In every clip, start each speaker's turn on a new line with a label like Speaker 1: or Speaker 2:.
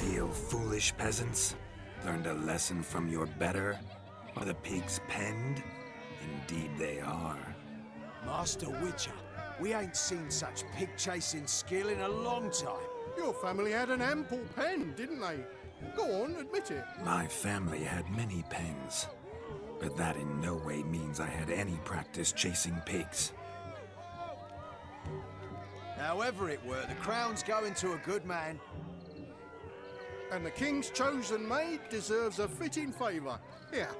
Speaker 1: feel foolish, peasants? Learned a lesson from your better? Are the pigs penned? Indeed they are.
Speaker 2: Master Witcher, we ain't seen such pig-chasing skill in a long time.
Speaker 3: Your family had an ample pen, didn't they? Go on, admit it.
Speaker 1: My family had many pens, but that in no way means I had any practice chasing pigs.
Speaker 2: However it were, the crown's going to a good man.
Speaker 3: And the king's chosen maid deserves a fitting favour. Here.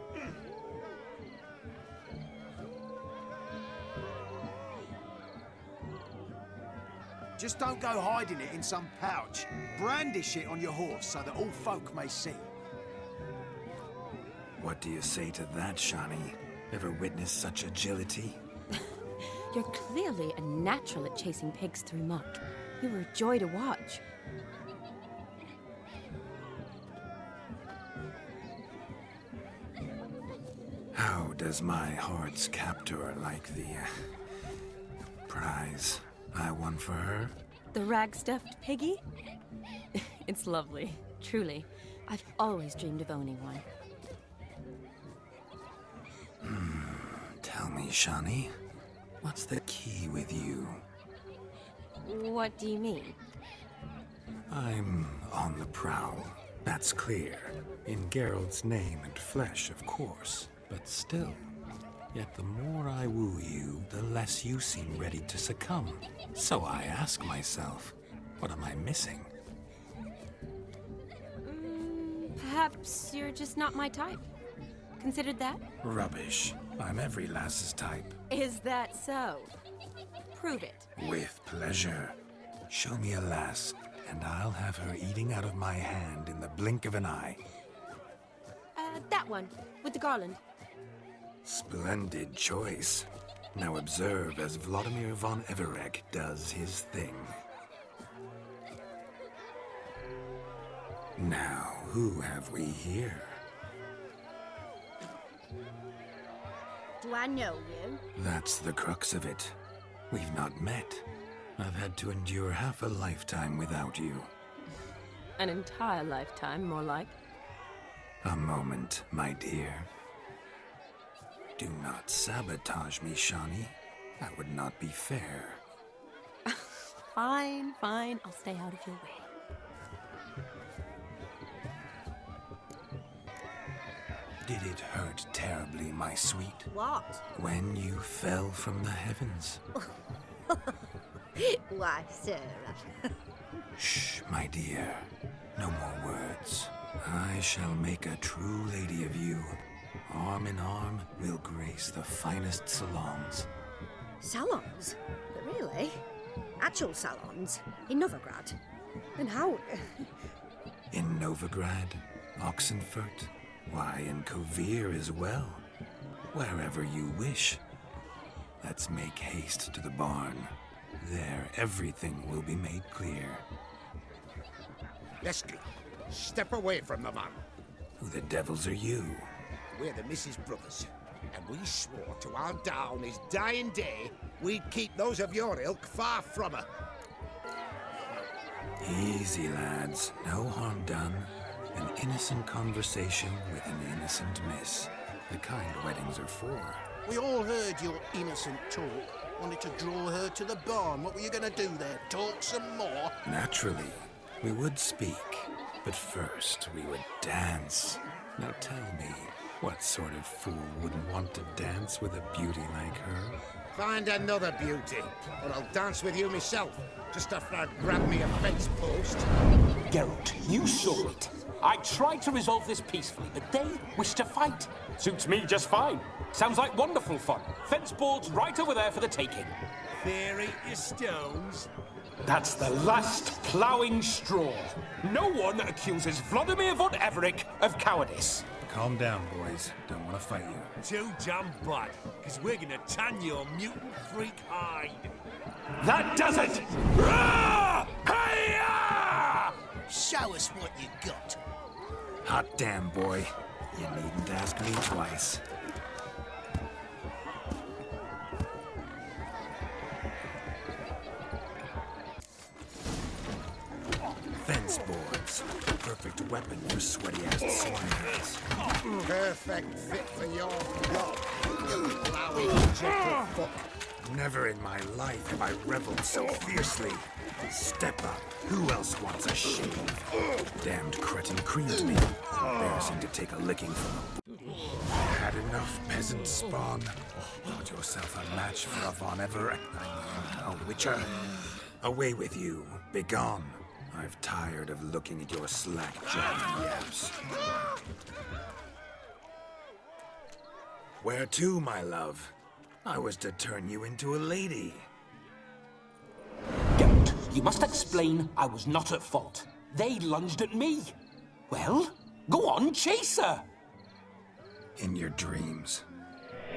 Speaker 2: Just don't go hiding it in some pouch. Brandish it on your horse so that all folk may see.
Speaker 1: What do you say to that, Shani? Ever witnessed such agility?
Speaker 4: You're clearly a natural at chasing pigs through muck. You were a joy to watch.
Speaker 1: How does my heart's captor like the prize I won for her?
Speaker 4: The rag-stuffed piggy? It's lovely, truly. I've always dreamed of owning one.
Speaker 1: Tell me, Shani, what's the key with you?
Speaker 4: What do you mean?
Speaker 1: I'm on the prowl, that's clear. In Geralt's name and flesh, of course. But still, yet the more I woo you, the less you seem ready to succumb. So I ask myself, what am I missing?
Speaker 4: Perhaps you're just not my type. Considered that?
Speaker 1: Rubbish. I'm every lass's type.
Speaker 4: Is that so? Prove it.
Speaker 1: With pleasure. Show me a lass, and I'll have her eating out of my hand in the blink of an eye.
Speaker 4: That one, with the garland.
Speaker 1: Splendid choice. Now observe as Vladimir von Everek does his thing. Now, who have we here?
Speaker 5: Do I know you?
Speaker 1: That's the crux of it. We've not met. I've had to endure half a lifetime without you.
Speaker 4: An entire lifetime, more like.
Speaker 1: A moment, my dear. Do not sabotage me, Shani. That would not be fair.
Speaker 4: Fine, fine. I'll stay out of your way.
Speaker 1: Did it hurt terribly, my sweet?
Speaker 5: What?
Speaker 1: When you fell from the heavens?
Speaker 5: Why, sir.
Speaker 1: Shh, my dear. No more words. I shall make a true lady of you. Arm in arm, we'll grace the finest salons.
Speaker 5: Salons? Really? Actual salons? In Novigrad? And how?
Speaker 1: In Novigrad, Oxenfurt, why, in Kovir as well. Wherever you wish. Let's make haste to the barn. There, everything will be made clear.
Speaker 6: Leslie, step away from the man.
Speaker 1: Who the devils are you?
Speaker 6: We're the Mrs. Brothers, and we swore to our down his dying day we'd keep those of your ilk far from her.
Speaker 1: Easy, lads. No harm done. An innocent conversation with an innocent miss. The kind weddings are for.
Speaker 3: We all heard your innocent talk. Wanted to draw her to the barn. What were you going to do there? Talk some more?
Speaker 1: Naturally, we would speak. But first, we would dance. Now tell me, what sort of fool wouldn't want to dance with a beauty like her?
Speaker 6: Find another beauty, or I'll dance with you myself, just after I'd grab me a fence post.
Speaker 7: Geralt, you saw it. I tried to resolve this peacefully, but they wish to fight. Suits me just fine. Sounds like wonderful fun. Fence boards right over there for the taking.
Speaker 2: Theory is stones.
Speaker 7: That's the last ploughing straw. No one accuses Vladimir von Everek of cowardice.
Speaker 1: Calm down, boys. Don't want to fight you.
Speaker 2: Too damn bad, because we're gonna tan your mutant freak hide.
Speaker 7: That does it! Rah! Hi-ya!
Speaker 2: Show us what you got.
Speaker 1: Hot damn, boy. You needn't ask me twice. Fence boards. perfect weapon for sweaty-ass swinehats.
Speaker 6: Perfect fit for your blood, you ploughing gentle fuck.
Speaker 1: Never in my life have I reveled so fiercely. Step up. Who else wants a shave? Damned cretin creamed me. Embarrassing to take a licking from. Had enough, peasant spawn. Thought yourself a match for a Von Ever. A witcher. Away with you. Begone. I've tired of looking at your slack-jawed yaps. Where to, my love? I was to turn you into a lady.
Speaker 7: Geralt, you must explain I was not at fault. They lunged at me. Well, go on, chase her.
Speaker 1: In your dreams.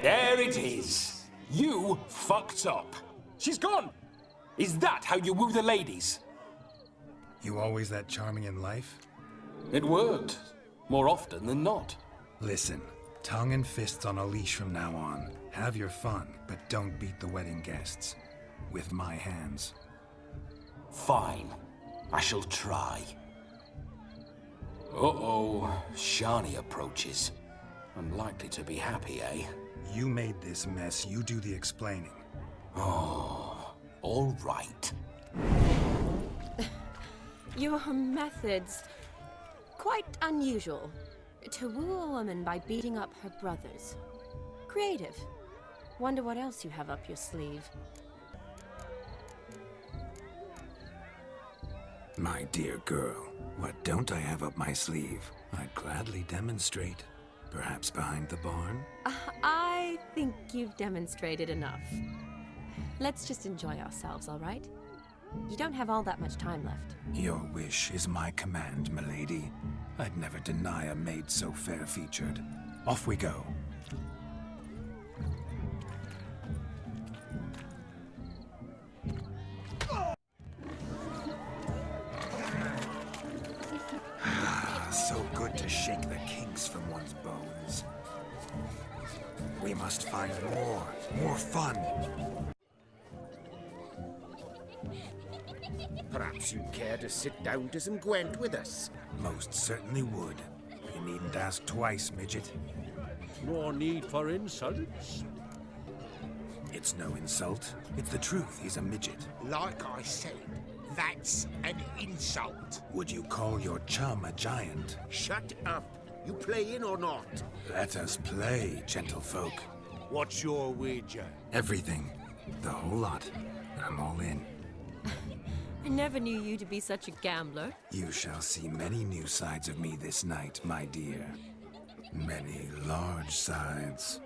Speaker 7: There it is. You fucked up. She's gone. Is that how you woo the ladies?
Speaker 1: You always that charming in life?
Speaker 7: It worked. More often than not.
Speaker 1: Listen, tongue and fists on a leash from now on. Have your fun, but don't beat the wedding guests. With my hands.
Speaker 7: Fine. I shall try. Uh-oh. Shani approaches. Unlikely to be happy, eh?
Speaker 1: You made this mess, you do the explaining.
Speaker 7: Oh, all right.
Speaker 4: Your methods, quite unusual. To woo a woman by beating up her brothers. Creative. Wonder what else you have up your sleeve.
Speaker 1: My dear girl, what don't I have up my sleeve? I'd gladly demonstrate. Perhaps behind the barn?
Speaker 4: I think you've demonstrated enough. Let's just enjoy ourselves, all right? You don't have all that much time left.
Speaker 1: Your wish is my command, milady. I'd never deny a maid so fair-featured. Off we go. So good to shake the kinks from one's bones. We must find more fun.
Speaker 6: Perhaps you'd care to sit down to some Gwent with us.
Speaker 1: Most certainly would. You needn't ask twice, midget.
Speaker 8: No need for insults.
Speaker 1: It's no insult. It's the truth. He's a midget.
Speaker 6: Like I said, that's an insult.
Speaker 1: Would you call your chum a giant?
Speaker 6: Shut up. You playing or not?
Speaker 1: Let us play, gentlefolk.
Speaker 2: What's your wager?
Speaker 1: Everything. The whole lot. I'm all in.
Speaker 4: I never knew you to be such a gambler.
Speaker 1: You shall see many new sides of me this night, my dear. Many large sides.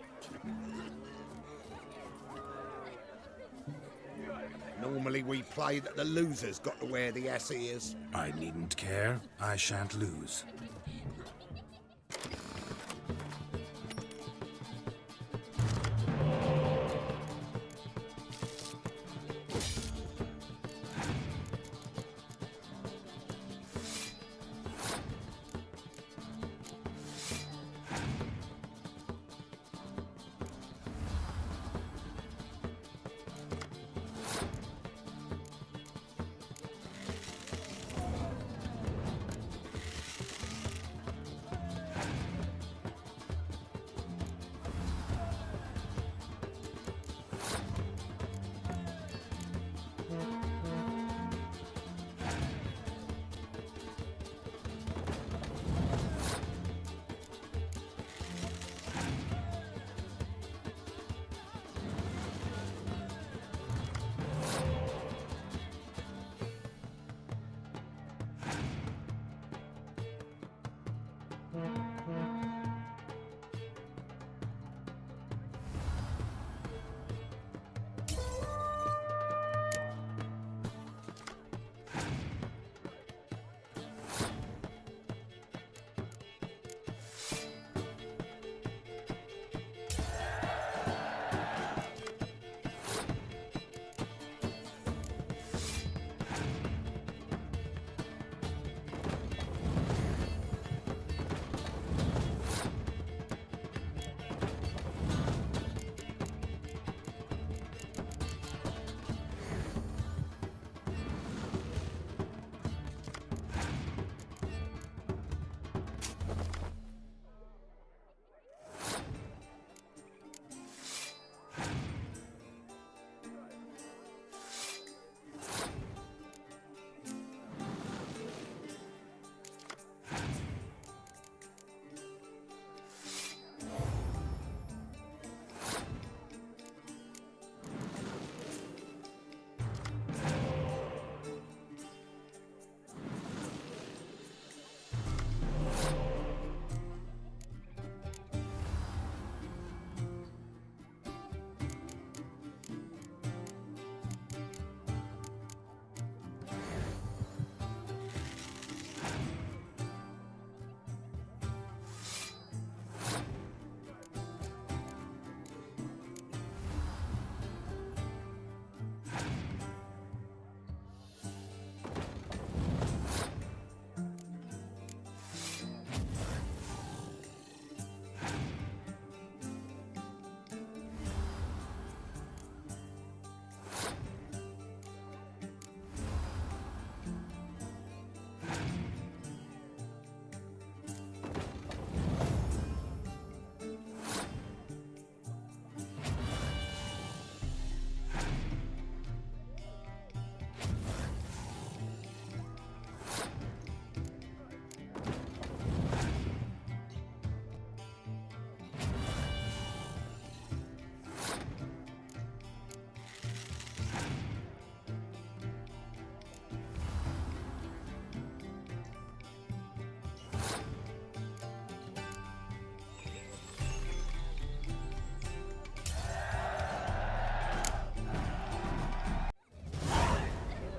Speaker 6: Normally we play that the loser's got to wear the ass ears.
Speaker 1: I needn't care. I shan't lose.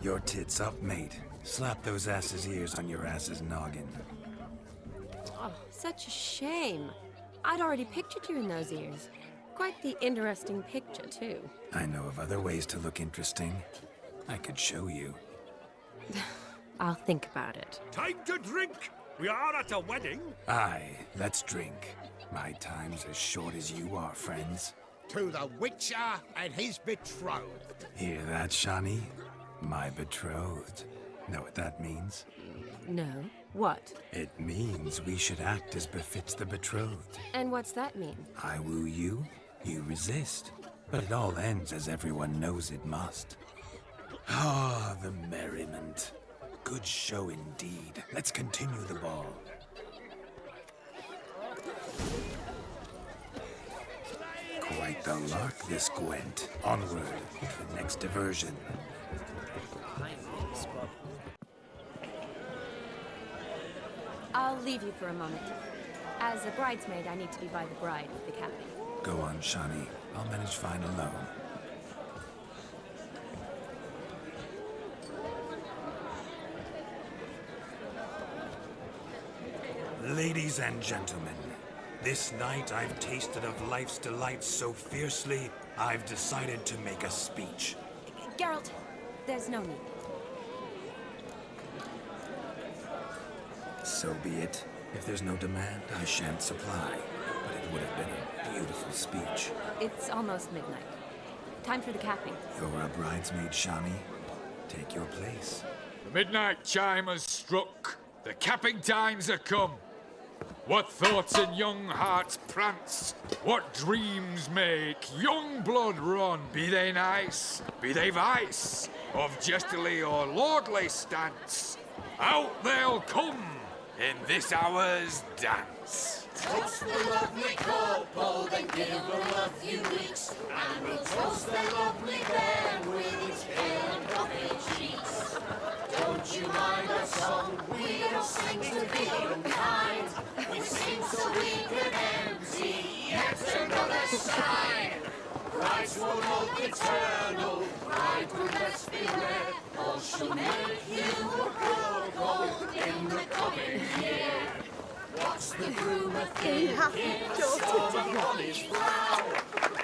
Speaker 1: Your tits up, mate. Slap those asses' ears on your ass's noggin.
Speaker 4: Oh, such a shame. I'd already pictured you in those ears. Quite the interesting picture, too.
Speaker 1: I know of other ways to look interesting. I could show you.
Speaker 4: I'll think about it.
Speaker 8: Time to drink! We are at a wedding.
Speaker 1: Aye, let's drink. My time's as short as you are, friends.
Speaker 6: To the Witcher and his betrothed.
Speaker 1: Hear that, Shani? My betrothed. Know what that means?
Speaker 4: No. What?
Speaker 1: It means we should act as befits the betrothed.
Speaker 4: And what's that mean?
Speaker 1: I woo you, you resist. But it all ends as everyone knows it must. Ah, the merriment. Good show indeed. Let's continue the ball. Quite the lark, this Gwent. Onward to the next diversion.
Speaker 4: I'll leave you for a moment. As a bridesmaid, I need to be by the bride for the capping.
Speaker 1: Go on, Shani. I'll manage fine alone. Ladies and gentlemen, this night I've tasted of life's delights so fiercely, I've decided to make a speech.
Speaker 4: Geralt, there's no need.
Speaker 1: So be it. If there's no demand, I shan't supply. But it would have been a beautiful speech.
Speaker 4: It's almost midnight. Time for the capping.
Speaker 1: You're a bridesmaid, Shani. Take your place.
Speaker 9: The midnight chime has struck. The capping times are come. What thoughts in young hearts prance? What dreams make young blood run? Be they nice, be they vice, of jestily or lordly stance, out they'll come in this hour's dance.
Speaker 10: Toast the lovely couple, then give them a few weeks, and we'll toast the lovely pair with its pale and coffee cheeks. Don't you mind our song? We don't sing to be unkind. We sing so we can empty yet another side. Brides will look eternal, bride will let's beware, or she'll make you a couple in the coming year. What's the groom a thinking? Storm on his plow.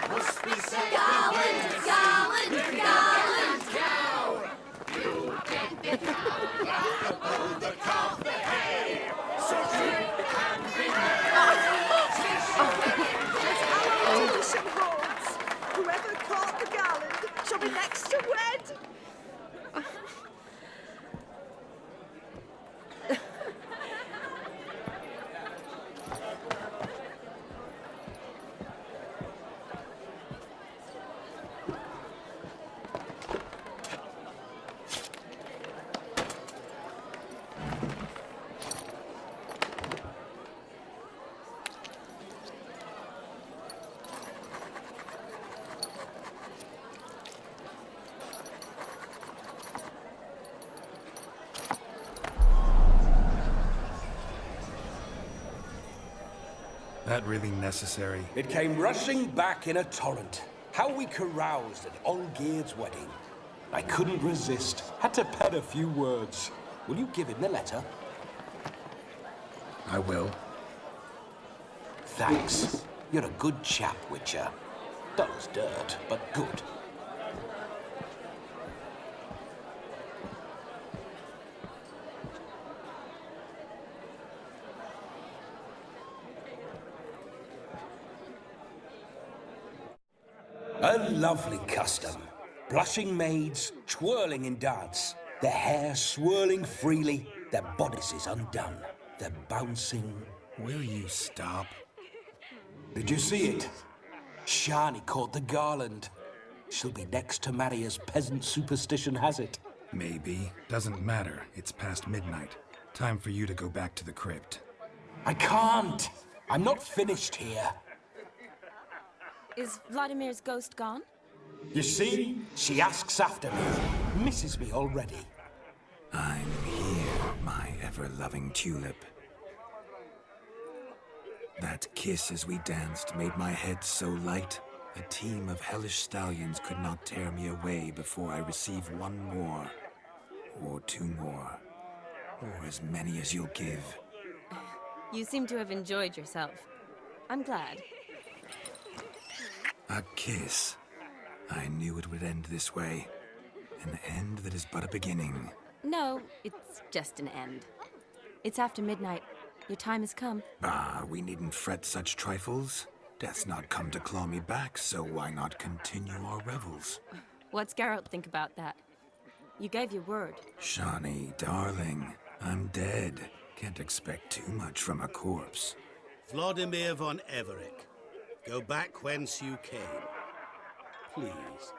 Speaker 10: Must be said
Speaker 5: Garland, garland, garland.
Speaker 10: cow. You get the cow, oh, the calf, the hay. So drink and be merry.
Speaker 11: Tradition holds. Whoever caught the garland shall be next to wed.
Speaker 1: That really necessary?
Speaker 7: It came rushing back in a torrent. How we caroused at Olgierd's wedding. I couldn't resist. Had to pen a few words. Will you give him the letter?
Speaker 1: I will.
Speaker 7: Thanks. You're a good chap, Witcher. Dull as dirt, but good. A lovely custom. Blushing maids, twirling in dance. Their hair swirling freely, their bodices undone. They're bouncing.
Speaker 1: Will you stop?
Speaker 7: Did you see it? Shani caught the garland. She'll be next to marry as peasant superstition has it.
Speaker 1: Maybe. Doesn't matter. It's past midnight. Time for you to go back to the crypt.
Speaker 7: I can't. I'm not finished here.
Speaker 4: Is Vladimir's ghost gone?
Speaker 7: You see? She asks after me. Misses me already.
Speaker 1: I'm here, my ever-loving tulip. That kiss as we danced made my head so light, a team of hellish stallions could not tear me away before I receive one more. or 2 more. Or as many as you'll give.
Speaker 4: You seem to have enjoyed yourself. I'm glad.
Speaker 1: A kiss. I knew it would end this way. An end that is but a beginning.
Speaker 4: No, it's just an end. It's after midnight. Your time has come.
Speaker 1: Ah, we needn't fret such trifles. Death's not come to claw me back, so why not continue our revels?
Speaker 4: What's Geralt think about that? You gave your word.
Speaker 1: Shani, darling, I'm dead. Can't expect too much from a corpse.
Speaker 3: Vladimir von Everett, go back whence you came. Please.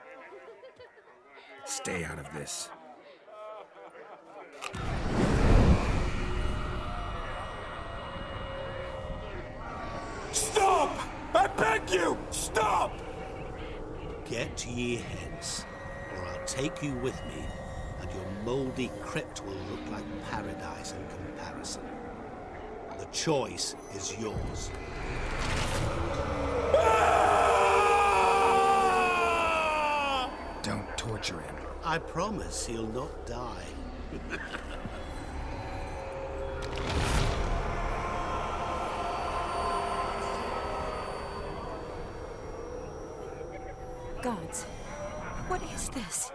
Speaker 1: Stay out of this.
Speaker 7: Stop! I beg you! Stop!
Speaker 3: Get ye hence, or I'll take you with me, and your mouldy crypt will look like paradise in comparison. The choice is yours.
Speaker 1: Don't torture him.
Speaker 3: I promise he'll not die.
Speaker 4: Gods, what is this?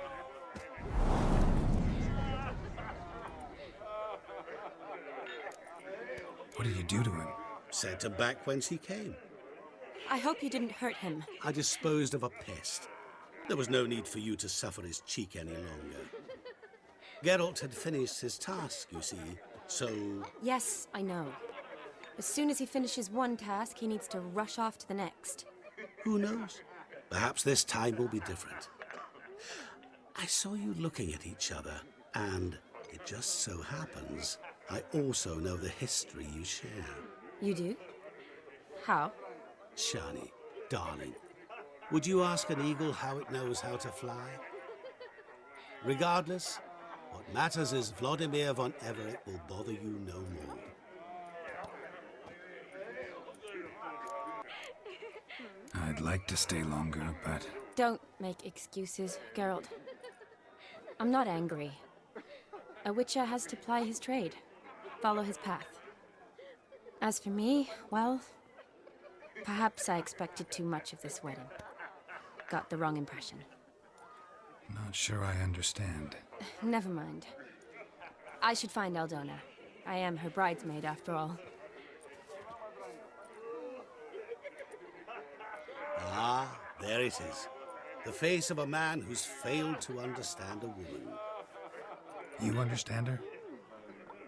Speaker 1: What did you do to him?
Speaker 3: Sent him back whence he came.
Speaker 4: I hope you didn't hurt him.
Speaker 3: I disposed of a pest. There was no need for you to suffer his cheek any longer. Geralt had finished his task, you see, so...
Speaker 4: Yes, I know. As soon as he finishes one task, he needs to rush off to the next.
Speaker 3: Who knows? Perhaps this time will be different. I saw you looking at each other, and it just so happens I also know the history you share.
Speaker 4: You do? How?
Speaker 3: Shani, darling, would you ask an eagle how it knows how to fly? Regardless, what matters is Vladimir von Everett will bother you no more.
Speaker 1: I'd like to stay longer, but...
Speaker 4: Don't make excuses, Geralt. I'm not angry. A witcher has to ply his trade, follow his path. As for me, well, perhaps I expected too much of this wedding. Got the wrong impression.
Speaker 1: Not sure I understand.
Speaker 4: Never mind. I should find Aldona. I am her bridesmaid, after all.
Speaker 3: Ah, there it is. The face of a man who's failed to understand a woman.
Speaker 1: You understand her?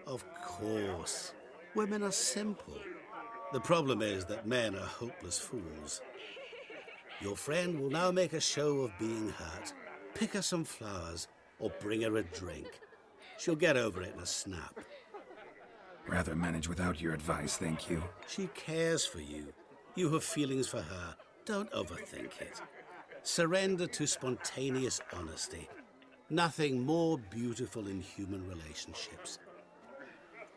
Speaker 3: Of course. Women are simple. The problem is that men are hopeless fools. Your friend will now make a show of being hurt, pick her some flowers, or bring her a drink. She'll get over it in a snap.
Speaker 1: Rather manage without your advice, thank you.
Speaker 3: She cares for you. You have feelings for her. Don't overthink it. Surrender to spontaneous honesty. Nothing more beautiful in human relationships.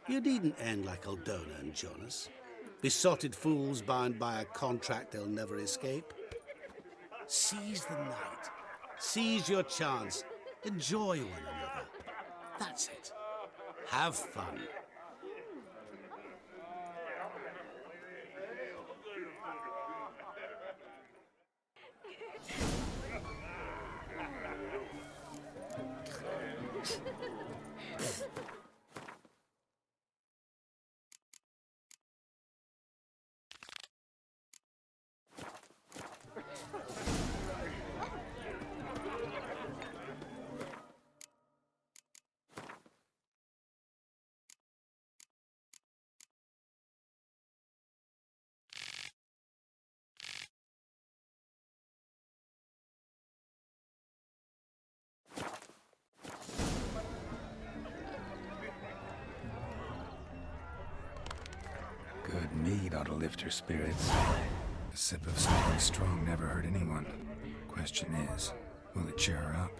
Speaker 3: You needn't end like Aldona and Jonas. Besotted fools bound by a contract they'll never escape. Seize the night. Seize your chance. Enjoy one another. That's it. Have fun.
Speaker 1: Good mead ought to lift her spirits. A sip of something strong never hurt anyone. Question is, will it cheer her up?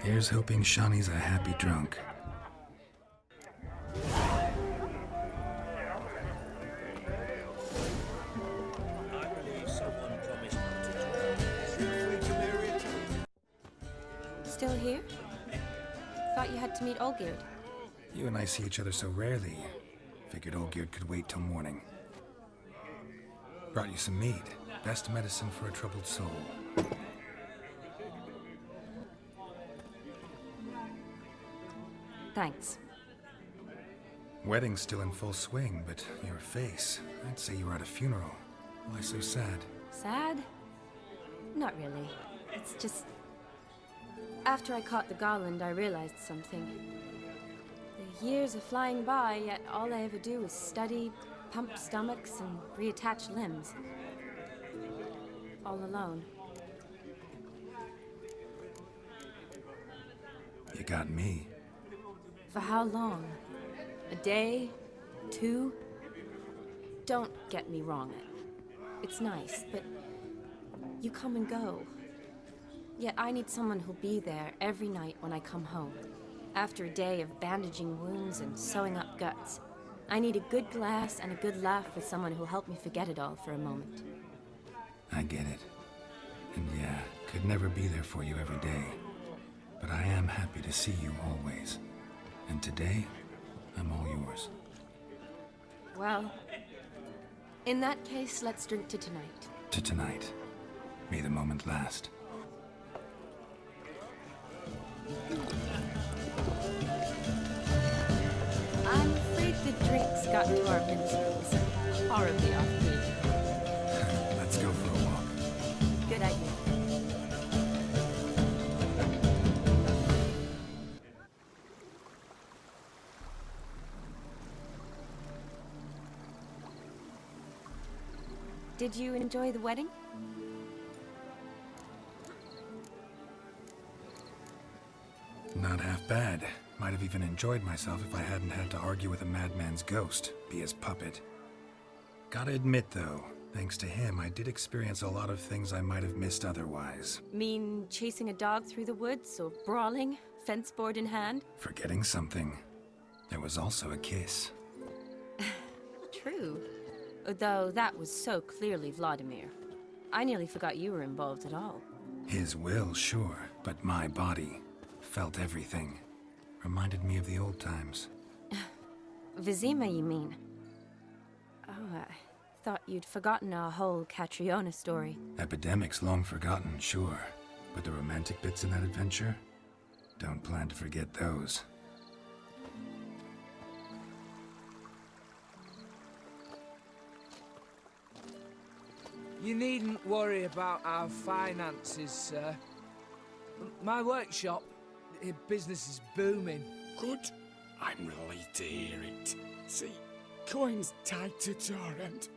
Speaker 1: Here's hoping Shani's a happy drunk.
Speaker 4: Still here? thought you had to meet Olgierd.
Speaker 1: You and I see each other so rarely. Figured Olgierd could wait till morning. Brought you some mead. Best medicine for a troubled soul.
Speaker 4: Thanks.
Speaker 1: Wedding's still in full swing, but your face, I'd say you were at a funeral. Why so sad?
Speaker 4: Sad? Not really. It's just... After I caught the garland, I realized something. The years are flying by, yet all I ever do is study, pump stomachs, and reattach limbs. All alone.
Speaker 1: You got me.
Speaker 4: For how long? A day? 2? Don't get me wrong. It's nice, but you come and go. Yet I need someone who'll be there every night when I come home. After a day of bandaging wounds and sewing up guts, I need a good glass and a good laugh with someone who'll help me forget it all for a moment.
Speaker 1: I get it. And yeah, could never be there for you every day. But I am happy to see you always. And today, I'm all yours.
Speaker 4: Well, in that case, let's drink to tonight.
Speaker 1: To tonight. May the moment last.
Speaker 4: I'm afraid the drinks got into our minstrels. Horribly offbeat.
Speaker 1: Let's go for a walk.
Speaker 4: Good idea. Did you enjoy the wedding?
Speaker 1: Not half bad. Might have even enjoyed myself if I hadn't had to argue with a madman's ghost, be his puppet. Gotta admit, though, thanks to him, I did experience a lot of things I might have missed otherwise.
Speaker 4: Mean chasing a dog through the woods, or brawling, fence board in hand?
Speaker 1: Forgetting something. There was also a kiss.
Speaker 4: True. Though that was so clearly Vladimir. I nearly forgot you were involved at all.
Speaker 1: His will, sure, but my body felt everything. Reminded me of the old times.
Speaker 4: Vizima, you mean? Oh, I thought you'd forgotten our whole Catriona story.
Speaker 1: Epidemics long forgotten, sure. But the romantic bits in that adventure? Don't plan to forget those.
Speaker 12: You needn't worry about our finances, sir. My workshop, business is booming.
Speaker 13: Good. I'm relieved to hear it. See, coin's tied to Torrent.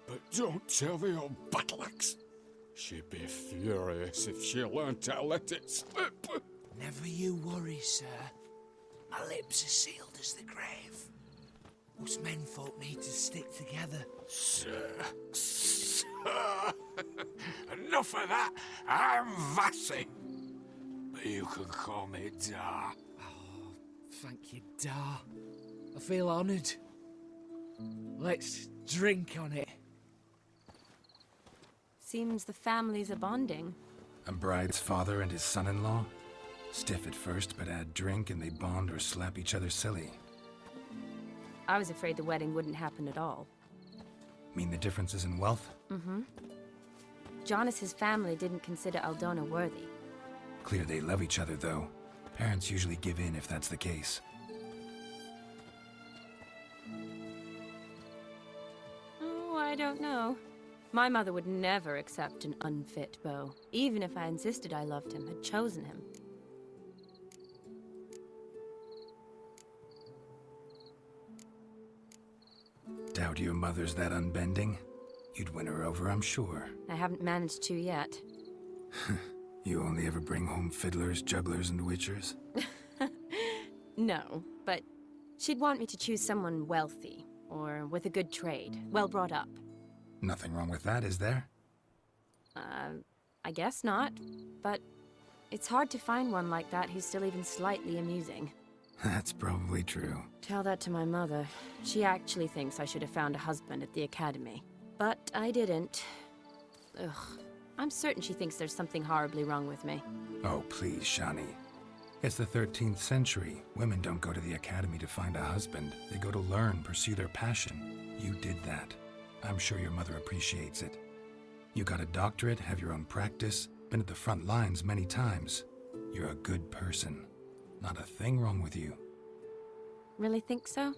Speaker 13: But don't tell the old battleaxe. She'd be furious if she learned to let it slip.
Speaker 12: Never you worry, sir. My lips are sealed as the grave. Us menfolk need to stick together.
Speaker 13: Sir. Enough of that. I'm Vassy. But you can call me Dar.
Speaker 12: Oh, thank you, Dar. I feel honoured. Let's drink on it.
Speaker 4: Seems the families are bonding.
Speaker 1: A bride's father and his son-in-law? Stiff at first, but add drink and they bond or slap each other silly.
Speaker 4: I was afraid the wedding wouldn't happen at all.
Speaker 1: Mean the differences in wealth?
Speaker 4: Mm-hmm. Jonas's family didn't consider Aldona worthy.
Speaker 1: Clear they love each other, though. Parents usually give in if that's the case.
Speaker 4: Oh, I don't know. My mother would never accept an unfit beau, even if I insisted I loved him, had chosen him.
Speaker 1: Doubt your mother's that unbending? You'd win her over, I'm sure.
Speaker 4: I haven't managed to yet.
Speaker 1: You only ever bring home fiddlers, jugglers, and witchers?
Speaker 4: No, but she'd want me to choose someone wealthy, or with a good trade, well brought up.
Speaker 1: Nothing wrong with that, is there?
Speaker 4: I guess not, but it's hard to find one like that who's still even slightly amusing.
Speaker 1: That's probably true.
Speaker 4: Tell that to my mother. She actually thinks I should have found a husband at the academy. But I didn't. Ugh. I'm certain she thinks there's something horribly wrong with me.
Speaker 1: Oh, please, Shani. It's the 13th century. Women don't go to the academy to find a husband. They go to learn, pursue their passion. You did that. I'm sure your mother appreciates it. You got a doctorate, have your own practice, been at the front lines many times. You're a good person. Not a thing wrong with you.
Speaker 4: Really think so?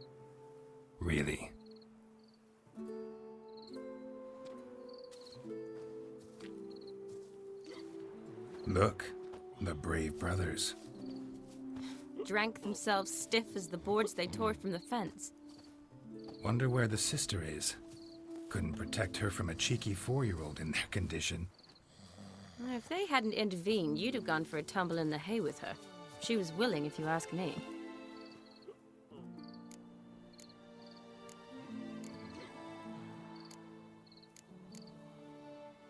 Speaker 1: Really. Look, the brave brothers.
Speaker 4: Drank themselves stiff as the boards they tore from the fence.
Speaker 1: Wonder where the sister is. Couldn't protect her from a cheeky 4-year-old in their condition.
Speaker 4: If they hadn't intervened, you'd have gone for a tumble in the hay with her. She was willing, if you ask me.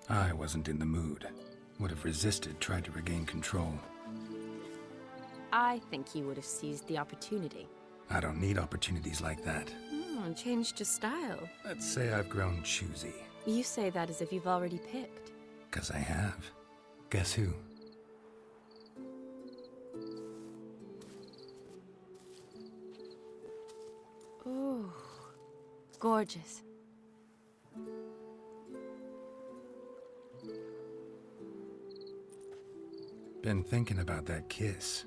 Speaker 1: I wasn't in the mood. Would have resisted, tried to regain control.
Speaker 4: I think you would have seized the opportunity.
Speaker 1: I don't need opportunities like that.
Speaker 4: Changed your style.
Speaker 1: Let's say I've grown choosy.
Speaker 4: You say that as if you've already picked.
Speaker 1: 'Cause I have. Guess who?
Speaker 4: Ooh, gorgeous.
Speaker 1: Been thinking about that kiss.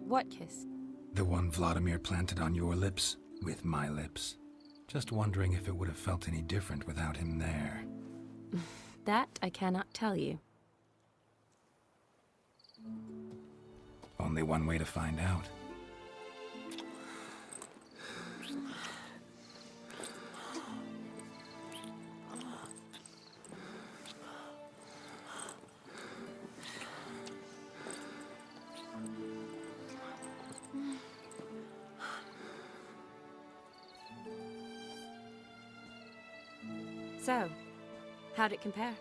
Speaker 4: What kiss?
Speaker 1: The one Vladimir planted on your lips, with my lips. Just wondering if it would have felt any different without him there.
Speaker 4: That I cannot tell you.
Speaker 1: Only one way to find out.
Speaker 4: So, how'd it compare?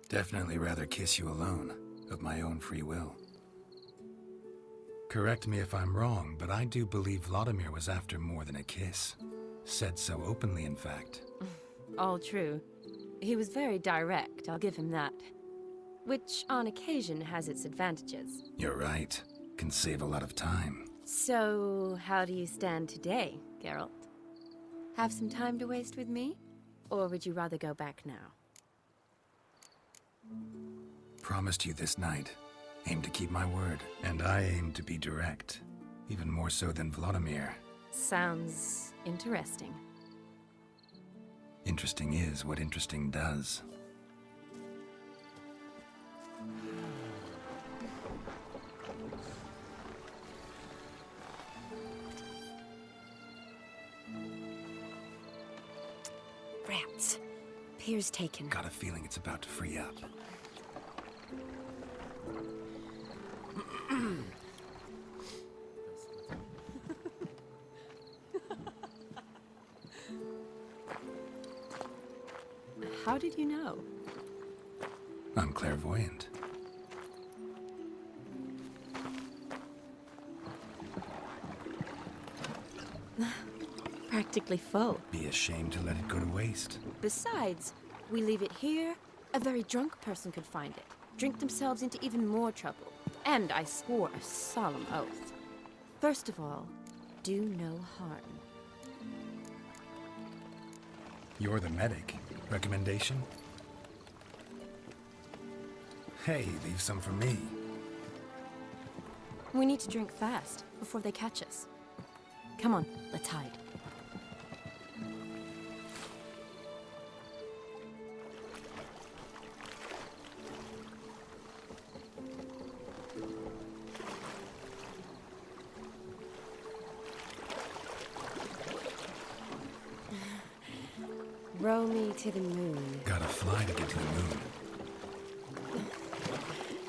Speaker 1: Definitely rather kiss you alone, of my own free will. Correct me if I'm wrong, but I do believe Vladimir was after more than a kiss. Said so openly, in fact.
Speaker 4: All true. He was very direct, I'll give him that. Which, on occasion, has its advantages.
Speaker 1: You're right. Can save a lot of time.
Speaker 4: So, how do you stand today, Geralt? Have some time to waste with me? Or would you rather go back now?
Speaker 1: Promised you this night. Aim to keep my word. And I aim to be direct. Even more so than Vladimir.
Speaker 4: Sounds interesting.
Speaker 1: Interesting is what interesting does.
Speaker 4: Rats. Pier's taken.
Speaker 1: Got a feeling it's about to free up.
Speaker 4: How did you know?
Speaker 1: I'm clairvoyant.
Speaker 4: Practically full.
Speaker 1: Be ashamed to let it go to waste.
Speaker 4: Besides, we leave it here, a very drunk person could find it, drink themselves into even more trouble. And I swore a solemn oath. First of all, do no harm.
Speaker 1: You're the medic. Recommendation? Hey, leave some for me.
Speaker 4: We need to drink fast, before they catch us. Come on, let's hide. Row me to the moon.
Speaker 1: Gotta fly to get to the moon.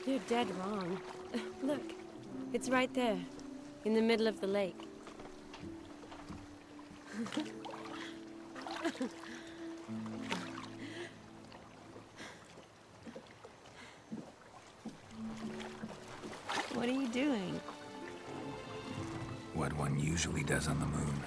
Speaker 4: You're dead wrong. Look, it's right there, in the middle of the lake. What are you doing?
Speaker 1: What one usually does on the moon.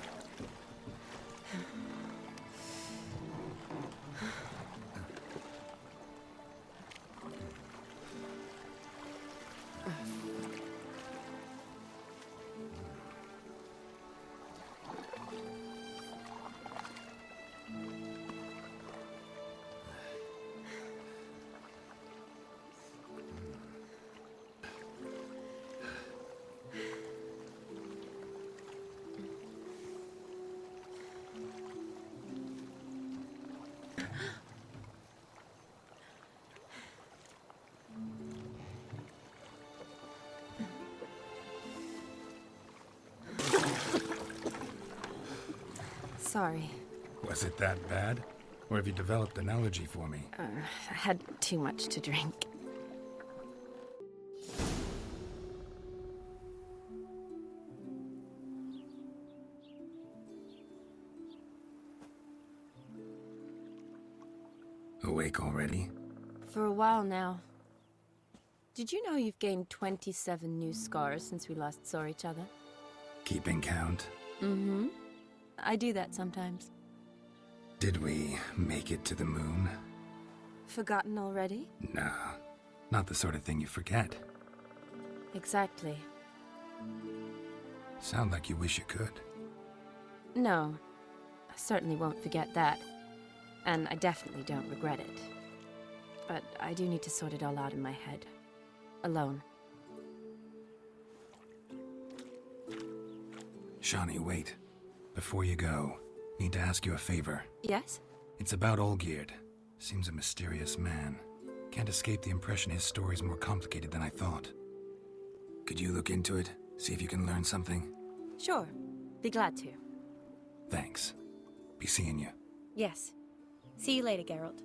Speaker 4: Sorry.
Speaker 1: Was it that bad? Or have you developed an allergy for me?
Speaker 4: I had too much to drink.
Speaker 1: Awake already?
Speaker 4: For a while now. Did you know you've gained 27 new scars since we last saw each other?
Speaker 1: Keeping count?
Speaker 4: Mm-hmm. I do that sometimes.
Speaker 1: Did we make it to the moon?
Speaker 4: Forgotten already?
Speaker 1: Nah, not the sort of thing you forget.
Speaker 4: Exactly.
Speaker 1: Sound like you wish you could.
Speaker 4: No, I certainly won't forget that. And I definitely don't regret it. But I do need to sort it all out in my head. Alone.
Speaker 1: Shani, wait. Before you go, need to ask you a favor.
Speaker 4: Yes?
Speaker 1: It's about Olgierd. Seems a mysterious man. Can't escape the impression his story's more complicated than I thought. Could you look into it? See if you can learn something?
Speaker 4: Sure. Be glad to.
Speaker 1: Thanks. Be seeing you.
Speaker 4: Yes. See you later, Geralt.